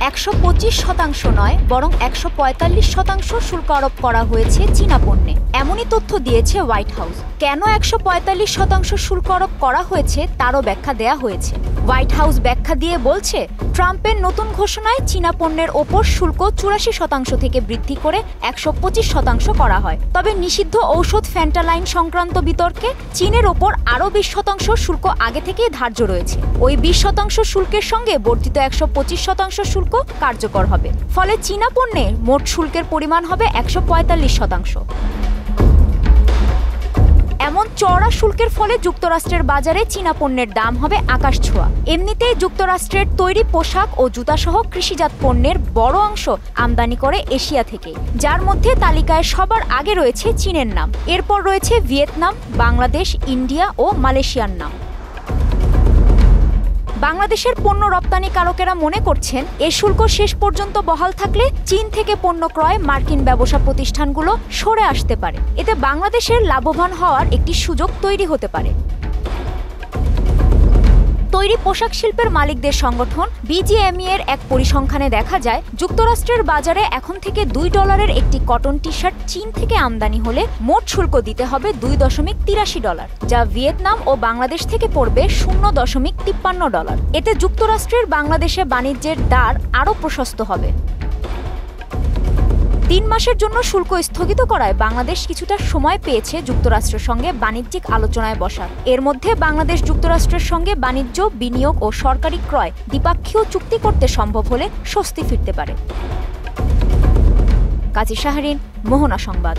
125% নয় বরং 145% শুল্ক আরোপ করা হয়েছে চীনা পণ্যে। এমনই তথ্য দিয়েছে হোয়াইট হাউস। কেন 145% শুল্ক আরোপ করা হয়েছে তারও ব্যাখ্যা দেয়া হয়েছে। হোয়াইট হাউস ব্যাখ্যা দিয়ে বলছে, ট্রাম্পের নতুন ঘোষণায় চীনা পণ্যের ওপর শুল্ক 84% থেকে বৃদ্ধি করে 125% করা হয়। তবে নিষিদ্ধ ঔষধ ফ্যান্টালাইন সংক্রান্ত বিতর্কে চীনের ওপর আরও 20% শুল্ক আগে থেকেই ধার্য রয়েছে। ওই 20% শুল্কের সঙ্গে বর্ধিত 125% শুল্ক কার্যকর হবে। ফলে চীনা পণ্যে মোট শুল্কের পরিমাণ হবে 145%। এমন চড়া শুল্কের ফলে যুক্তরাষ্ট্রের বাজারে চীনা পণ্যের দাম হবে আকাশছোঁয়া। এমনিতেই যুক্তরাষ্ট্রের তৈরি পোশাক ও জুতাসহ কৃষিজাত পণ্যের বড় অংশ আমদানি করে এশিয়া থেকে, যার মধ্যে তালিকায় সবার আগে রয়েছে চীনের নাম। এরপর রয়েছে ভিয়েতনাম, বাংলাদেশ, ইন্ডিয়া ও মালয়েশিয়ার নাম। বাংলাদেশের পণ্য রপ্তানিকারকেরা মনে করছেন, এ শুল্ক শেষ পর্যন্ত বহাল থাকলে চীন থেকে পণ্য ক্রয় মার্কিন ব্যবসা প্রতিষ্ঠানগুলো সরে আসতে পারে। এতে বাংলাদেশের লাভবান হওয়ার একটি সুযোগ তৈরি হতে পারে। তৈরি পোশাক শিল্পের মালিকদের সংগঠন বিজিএমই এর এক পরিসংখ্যানে দেখা যায়, যুক্তরাষ্ট্রের বাজারে এখন থেকে $2 একটি কটন টি শার্ট চীন থেকে আমদানি হলে মোট শুল্ক দিতে হবে $2.83, যা ভিয়েতনাম ও বাংলাদেশ থেকে পড়বে $0.53। এতে যুক্তরাষ্ট্রের বাংলাদেশে বাণিজ্যের দ্বার আরও প্রশস্ত হবে। 3 মাসের জন্য শুল্ক স্থগিত করায় বাংলাদেশ কিছুটা সময় পেয়েছে যুক্তরাষ্ট্রের সঙ্গে বাণিজ্যিক আলোচনায় বসার। এর মধ্যে বাংলাদেশ যুক্তরাষ্ট্রের সঙ্গে বাণিজ্য, বিনিয়োগ ও সরকারি ক্রয় দ্বিপাক্ষীয় চুক্তি করতে সম্ভব হলে স্বস্তি ফিরতে পারে। কাজী শাহরিন, মোহনা সংবাদ।